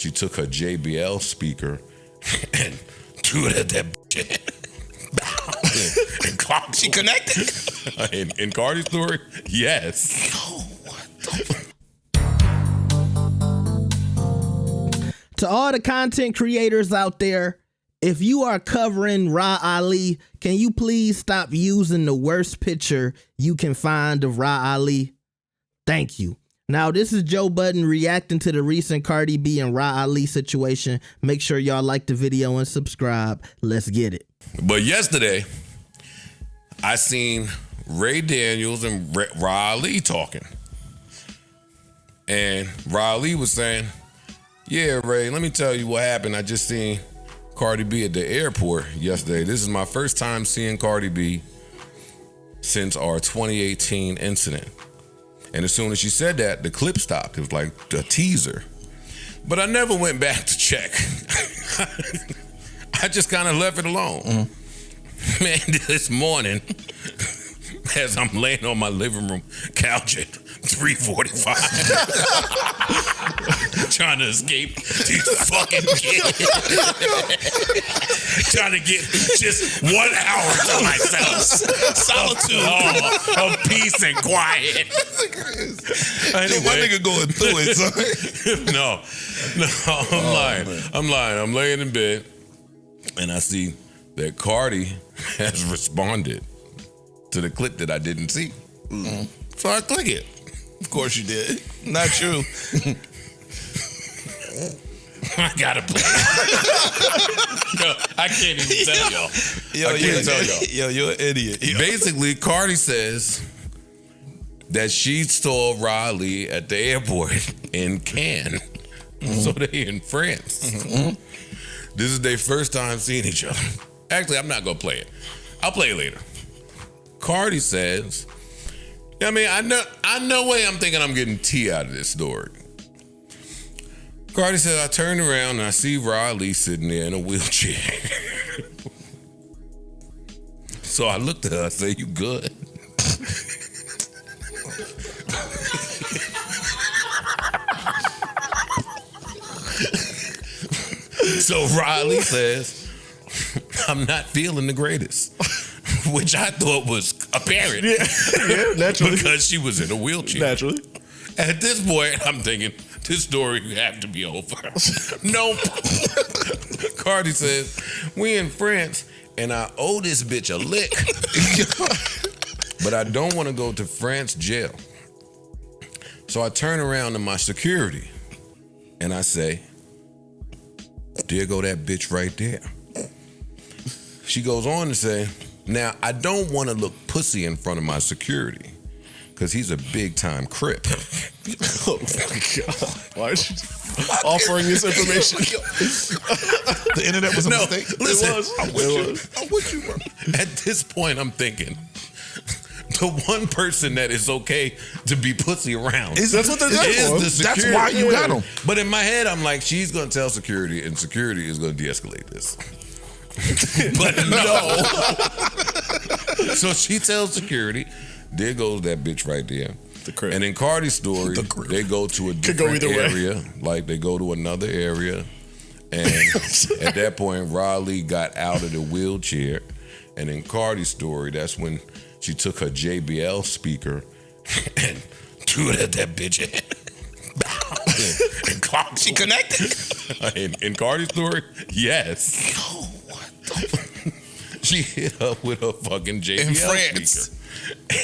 she took her JBL speaker and threw it at that bitch. And clocked. She connected? In Cardi's story, yes. Yo, what the To all the content creators out there, if you are covering Ra Ali, can you please stop using the worst picture you can find of Ra Ali? Thank you. Now, this is Joe Budden reacting to the recent Cardi B and Ra Ali situation. Make sure y'all like the video and subscribe. Let's get it. But yesterday, I seen Ray Daniels and Ra Ali talking. And Ra Ali was saying, yeah, Ray, let me tell you what happened. I just seen Cardi B at the airport yesterday. This is my first time seeing Cardi B since our 2018 incident. And as soon as she said that, the clip stopped. It was like a teaser. But I never went back to check. I just kind of left it alone. Mm-hmm. Man, this morning, as I'm laying on my living room couch at 3:45, trying to escape these fucking kids, trying to get just 1 hour to myself, solitude, of peace and quiet. Anyway, my nigga going through it, son. No, I'm lying. I'm laying in bed, and I see that Cardi has responded to the clip that I didn't see. Mm-hmm. So I click it. Of course you did. Not you. I gotta play. Yo, I can't even tell y'all. I can't tell y'all. Yo, you're an idiot. Yo. Basically, Cardi says that she saw Riley at the airport in Cannes. Mm-hmm. So they in France. Mm-hmm. This is their first time seeing each other. Actually, I'm not gonna play it. I'll play it later. Cardi says, I mean, I know way I'm thinking I'm getting tea out of this story. Cardi says, I turned around and I see Riley sitting there in a wheelchair. So I looked at her, I said, you good? So Riley says, I'm not feeling the greatest. Which I thought was apparent. Yeah, naturally. Because she was in a wheelchair. Naturally. At this point, I'm thinking, this story have to be over. Nope. Cardi says, we in France, and I owe this bitch a lick. But I don't want to go to France jail. So I turn around to my security, and I say, there go that bitch right there. She goes on to say, now, I don't want to look pussy in front of my security because he's a big-time crip. Oh, my God. Why are you offering this information? The internet was a mistake. Listen, it was. I'm with you, bro. At this point, I'm thinking, the one person that is okay to be pussy around that's what they're there for. The security. That's why you got them. But in my head, I'm like, she's going to tell security, and security is going to de-escalate this. But no. So she tells security, there goes that bitch right there. The crib. And in Cardi's story, they go to a different area. Way. Like they go to another area. And at that point, Riley got out of the wheelchair. And in Cardi's story, that's when she took her JBL speaker and threw it at that bitch head. And clocked. She connected? In Cardi's story, yes. Yo, what the She hit up with her fucking JBL in France. speaker.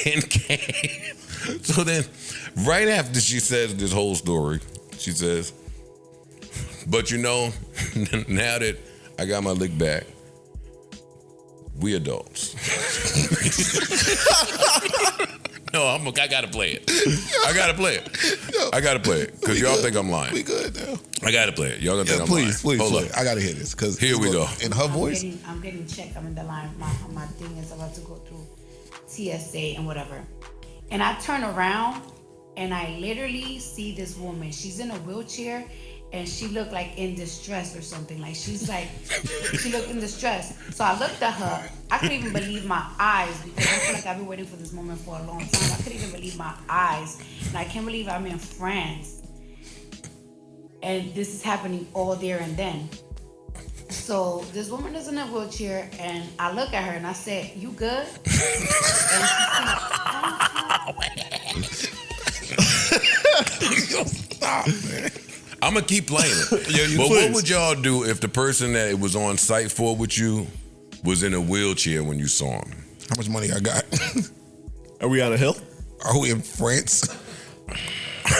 And came. So then, right after she says this whole story, she says, but you know, now that I got my lick back, we adults. No, I gotta play it. I gotta play it. Because y'all think I'm lying. We good now. I gotta play it. Y'all gonna think I'm lying. Please. Hold up. I gotta hear this. Because here we go. In her voice. I'm getting checked. I'm in the line. My thing is about to go through TSA and whatever. And I turn around and I literally see this woman. She's in a wheelchair and she looked like in distress or something. Like she's like, she looked in distress. So I looked at her. I couldn't even believe my eyes because I feel like I've been waiting for this moment for a long time. I couldn't even believe my eyes. And I can't believe I'm in France. and this is happening all there and then. So this woman is in a wheelchair, and I look at her and I said, "You good?" And she said, Stop, man. I'm gonna keep playing it. Yeah, but please. what would y'all do if the person that it was on site for with you was in a wheelchair when you saw him? How much money I got? Are we on a hill? Are we in France?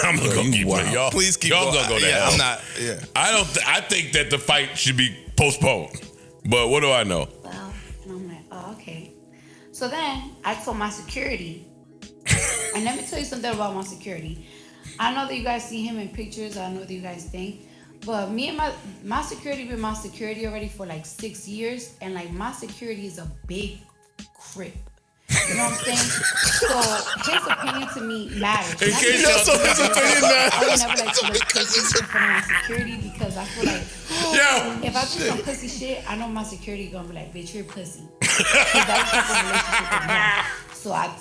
I'm gonna go keep playing. Y'all, Please keep y'all going. gonna go to Yeah, hell. I'm not. Yeah. I think that the fight should be postponed. But what do I know? "Well," and I'm like, "Oh, okay." So then I told my security, and let me tell you something about my security. I know that you guys see him in pictures. I know that you guys think, but me and my security been my security already for like 6 years, and like my security is a big crip. You know what I'm saying? So his opinion to me matters. In And I case think- y'all- So his opinion matters. I would never like to look pussy in front of my security because I feel like Yo, if I do some pussy shit, I know my security gonna be like, "Bitch, you're pussy." 'Cause that's the type of relationship that we have. So I in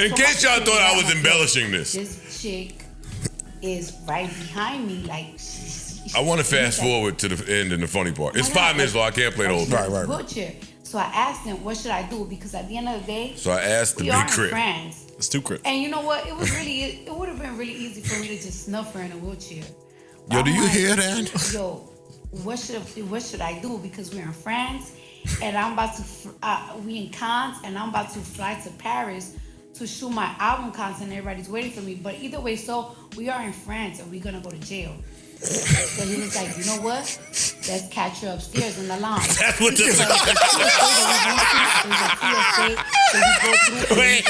told case my y'all thought I security, was like, embellishing this, this chick is right behind me, like. I want to fast forward to the end and the funny part. It's 5 minutes long. I can't play the whole thing. Right. Wheelchair. So I asked him, "What should I do?" Because at the end of the day, So I asked the we big are crib. friends. It's too crip. And you know what? It would have been really easy for me to just snuff her in a wheelchair. But Yo, I'm do you like, hear that? Yo, what should I do? Because we're in France, and I'm about to we in Cannes, and I'm about to fly to Paris to shoot my album content. Everybody's waiting for me. But either way, so we are in France, and we're gonna go to jail. So he was like, "You know what? Let's catch her upstairs in the lounge." That's what the Wait,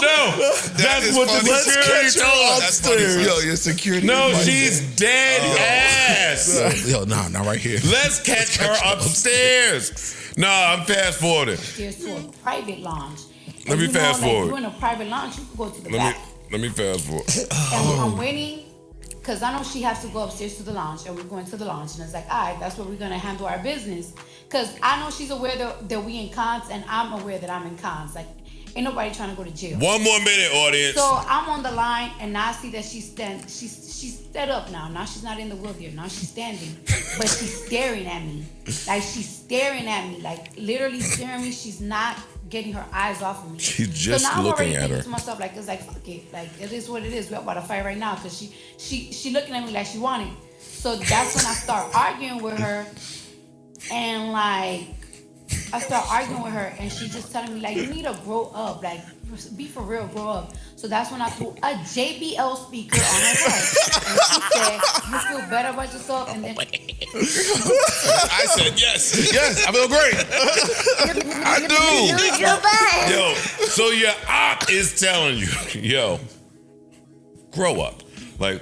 no, that's is what funny. the Let's security catch her told us. That's funny. Yo, your security. No, is funny. she's dead ass. Yo, nah, not right here. Let's catch her upstairs. No, I'm fast forwarding. Upstairs to a private lounge. Let And me you know, fast forward. Like, you're in a private lounge, you can go to the back. Let me fast forward. And I'm waiting because I know she has to go upstairs to the lounge, and we're going to the lounge, and it's like, all right, that's where we're gonna handle our business. Because I know she's aware that we in cons, and I'm aware that I'm in cons. Like, ain't nobody trying to go to jail. 1 more minute, audience. So I'm on the line, and now I see that she's stood up now. Now she's not in the wheelchair. Now she's standing, but she's staring at me. Like she's staring at me, like literally staring at me. She's not getting her eyes off of me. She's just so now I'm looking already at thinking her. to myself, like it's like fuck it, like it is what it is. We're about to fight right now because she looking at me like she wanted. So that's when I start arguing with her, and like I start arguing with her, and she just telling me like, "You need to grow up, like be for real, grow up." So that's when I threw a JBL speaker on her head, and she said, "You feel better about yourself?" And then I said yes. Yes, I feel great. I do. Yo, so your op is telling you, yo, grow up. Like,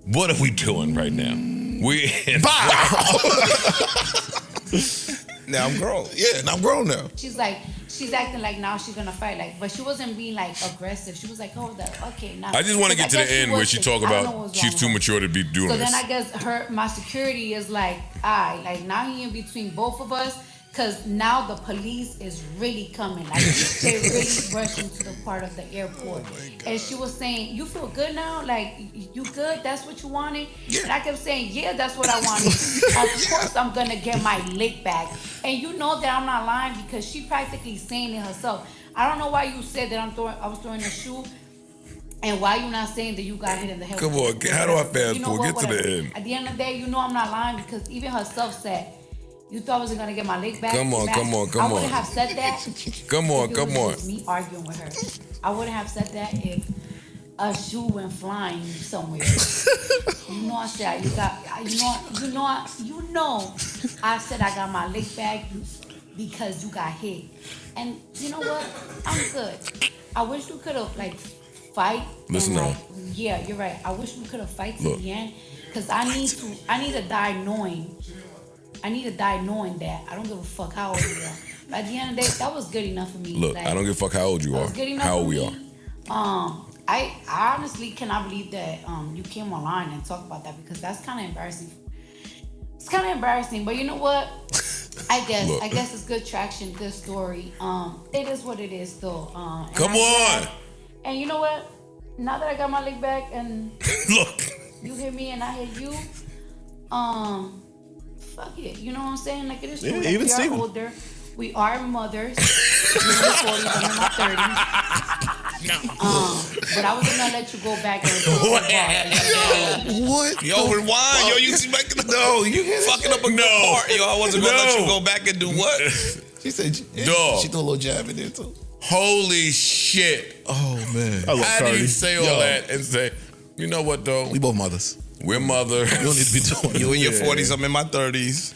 what are we doing right now? We in Now I'm grown. Yeah, and I'm grown now. she's acting like now she's gonna fight, like, but she wasn't being like aggressive. She was like, "Oh, okay, now." I just want to get to the end where she talk about she's too mature. mature to be doing So this. then I guess my security is like, like now he in between both of us, cause now the police is really coming. Like they really rushing to the part of the airport. And she was saying, "You feel good now? Like you good? That's what you wanted?" Yeah. And I kept saying, "Yeah, that's what I wanted." Of course I'm gonna get my lick back. And you know that I'm not lying because she practically saying it herself. I don't know why you said that I was throwing a shoe. And why you not saying that you got hit in the head? Come on, how do I fast forward? Get to the Whatever. end. At the end of the day, you know I'm not lying because even herself said, "You thought I wasn't gonna get my leg back." Come on, back. come on, come I wouldn't on. have said that. Come on, if it come was on. just me arguing with her. I wouldn't have said that if a shoe went flying somewhere. You know I said I said I got my leg back because you got hit. And you know what? I'm good. I wish we could have like fight. Listen and, now. like, yeah, you're right. I wish we could have fight to Look. the end because I need to die knowing. I need to die knowing that I don't give a fuck how old you are. But at the end of the day, that was good enough for me. Look, Like, I don't give a fuck how old you that are, was good enough how for old we me. are. I honestly cannot believe that you came online and talked about that because that's kind of embarrassing. It's kind of embarrassing, but you know what? I guess it's good traction, good story. It is what it is, though. Come on. And you know what? Now that I got my leg back, and Look, you hit me and I hit you, fuck it. You know what I'm saying? Like, it is true. Yeah, Like, even we are Steven. older. We are mothers. You're in your 40s, I'm in my 30s. But I wasn't gonna let you go back and What? Yo, rewind. Yo, you making you fucking up a good part. Yo, I wasn't gonna let you go back and do what? She said, Dog. she threw a little jab in there too. Holy shit. Oh, man. Oh, I love How do Cardi. you say all that and say, you know what, though? We both mothers. We're mothers. You don't need to be doing You in your Yeah. 40s, I'm in my 30s.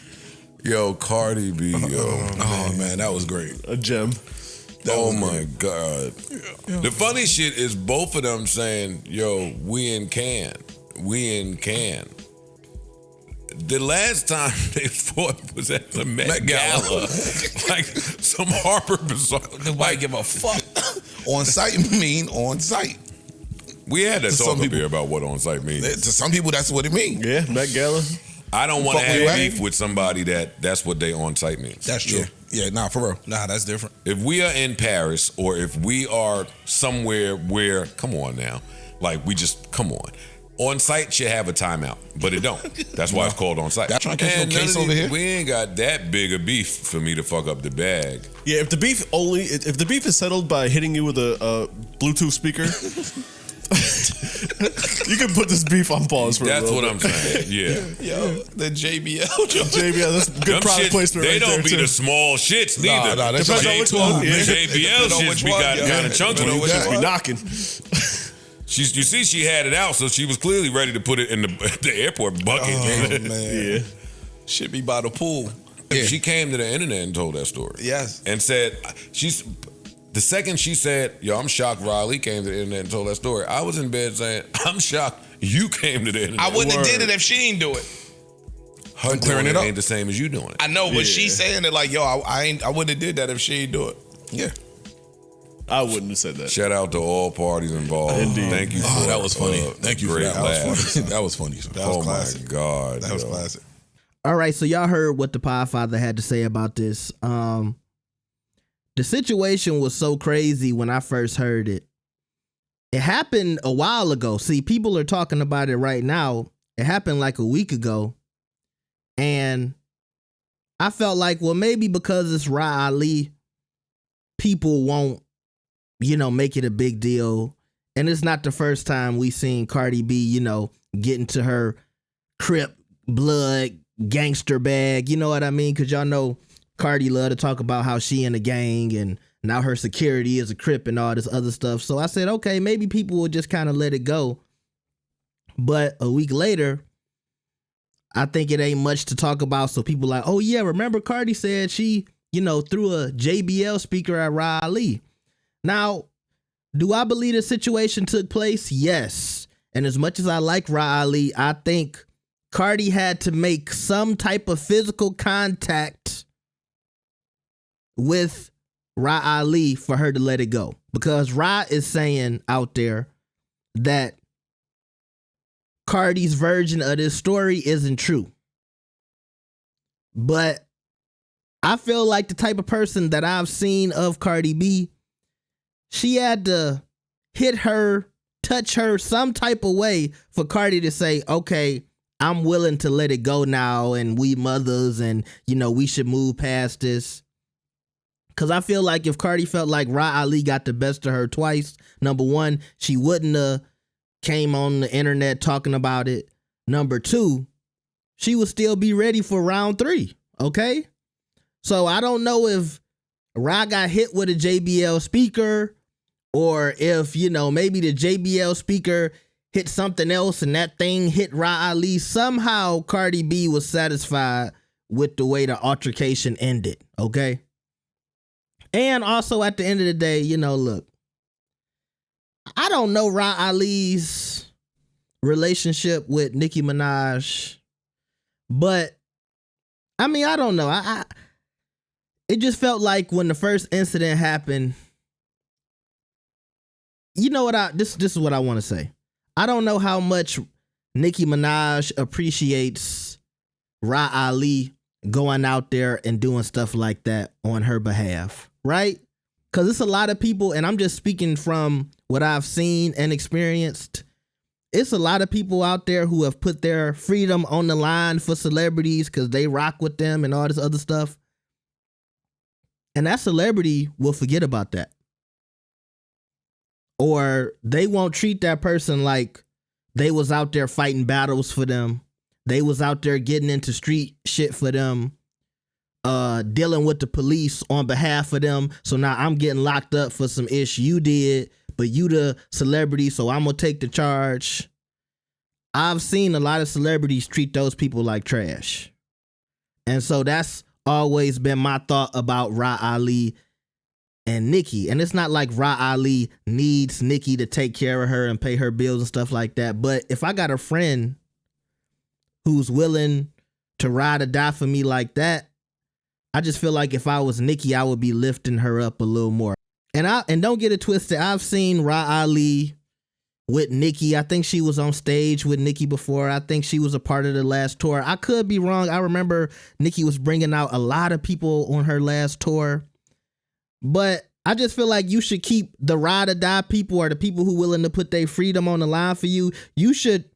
Yo, Cardi B, yo. Oh, man, that was great. A gem. Oh my God. The funny shit is both of them saying, yo, we in Cannes. We in Cannes. The last time they fought was at the Met Gala. Like some Harper Bazaar. Nobody give a fuck. On site mean on site. We had to To talk some up people- here about what on site means. To some people, that's what it means. Yeah, Met Gala. I don't want to Fuck with have you, beef with somebody that's what they on site means. That's true. Yeah, nah, for real. Nah, that's different. If we are in Paris or if we are somewhere where, come on now, like we just, come on. On site should have a timeout, but it don't. That's why it's called on site. Y'all trying to catch And no none case of over these- here? We ain't got that big a beef for me to fuck up the bag. Yeah, if the beef is settled by hitting you with a Bluetooth speaker, you can put this beef on pause for a That's little what bit. I'm saying. Yeah. Yo, the JBL. JBL, that's good Them product shits, placement they right don't there, be too. the small shits neither. nah, that's Depends on which one. Yeah. JBL Depends on shits which be one, got yeah. kind of chunky. Depends on which Just be one. knocking. You see, she had it out, so she was clearly ready to put it in the airport bucket. Oh, man. Yeah. Should be by the pool. She came to the internet and told that story. Yes. And said, the second she said, yo, I'm shocked Riley came to the internet and told that story, I was in bed saying, I'm shocked you came to the internet. I wouldn't have did it if she ain't do it. Her clearing doing it up. ain't the same as you doing it. I know, but Yeah. she's saying it like, yo, I wouldn't have did that if she ain't do it. Yeah. I wouldn't have said that. Shout out to all parties involved. Indeed. Thank you for Oh, that was funny. Thank you for great that. laugh. That was funny. That was funny. That was Oh classic. my God. That was yo. classic. All right, so y'all heard what the Podfather had to say about this. The situation was so crazy when I first heard it. It happened a while ago. See, people are talking about it right now. It happened like a week ago. And I felt like, well, maybe because it's Ra Ali, people won't, make it a big deal. And it's not the first time we seen Cardi B, get into her Crip blood gangster bag. You know what I mean? Because y'all know Cardi love to talk about how she in the gang and now her security is a Crip and all this other stuff. So I said, okay, maybe people will just kind of let it go. But a week later, I think it ain't much to talk about. So people like, oh yeah, remember Cardi said she, threw a JBL speaker at Ra Ali. Now, do I believe the situation took place? Yes. And as much as I like Ra Ali, I think Cardi had to make some type of physical contact with Ra Ali for her to let it go. Because Ra is saying out there that Cardi's version of this story isn't true. But I feel like the type of person that I've seen of Cardi B, she had to hit her, touch her some type of way for Cardi to say, okay, I'm willing to let it go now and we mothers and, we should move past this. Because I feel like if Cardi felt like Ra Ali got the best of her twice, number one, she wouldn't have came on the internet talking about it. Number two, she would still be ready for round 3, okay? So I don't know if Ra got hit with a JBL speaker or if, maybe the JBL speaker hit something else and that thing hit Ra Ali. Somehow Cardi B was satisfied with the way the altercation ended, okay? And also at the end of the day, look, I don't know Ra Ali's relationship with Nicki Minaj, but I mean, I don't know. It just felt like when the first incident happened, this is what I want to say. I don't know how much Nicki Minaj appreciates Ra Ali going out there and doing stuff like that on her behalf, right? Because it's a lot of people, and I'm just speaking from what I've seen and experienced. it's a lot of people out there who have put their freedom on the line for celebrities because they rock with them and all this other stuff. And that celebrity will forget about that. Or they won't treat that person like they was out there fighting battles for them. They was out there getting into street shit for them, dealing with the police on behalf of them. So now I'm getting locked up for some ish you did, but you the celebrity, so I'm gonna take the charge. I've seen a lot of celebrities treat those people like trash. And so that's always been my thought about Ra Ali and Nicki. And it's not like Ra Ali needs Nicki to take care of her and pay her bills and stuff like that. But if I got a friend who's willing to ride or die for me like that, I just feel like if I was Nicki, I would be lifting her up a little more. And don't get it twisted, I've seen Ra Ali with Nicki. I think she was on stage with Nicki before. I think she was a part of the last tour. I could be wrong. I remember Nicki was bringing out a lot of people on her last tour. But I just feel like you should keep the ride or die people, or the people who willing to put their freedom on the line for you. You should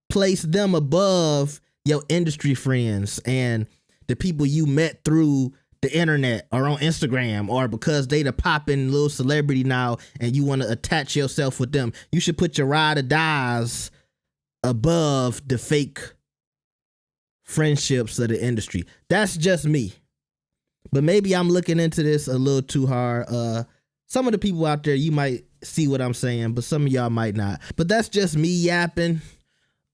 place them above your industry friends and the people you met through the internet or on Instagram, or because they the popping little celebrity now and you want to attach yourself with them. You should put your ride or dies above the fake friendships of the industry. That's just me. But maybe I'm looking into this a little too hard. Some of the people out there, you might see what I'm saying, but some of y'all might not. But that's just me yapping.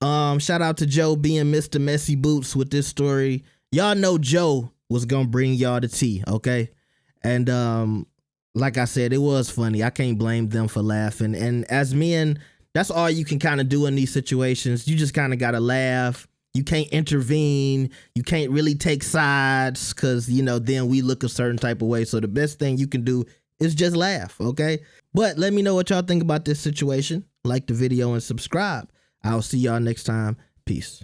Shout out to Joe being Mr. Messy Boots with this story. Y'all know Joe was gonna bring y'all the tea, okay? And like I said, it was funny. I can't blame them for laughing. And as men, that's all you can kind of do in these situations. You just kind of gotta laugh. You can't intervene. You can't really take sides because, you know, then we look a certain type of way. So the best thing you can do is just laugh, okay? But let me know what y'all think about this situation. Like the video and subscribe. I'll see y'all next time. Peace.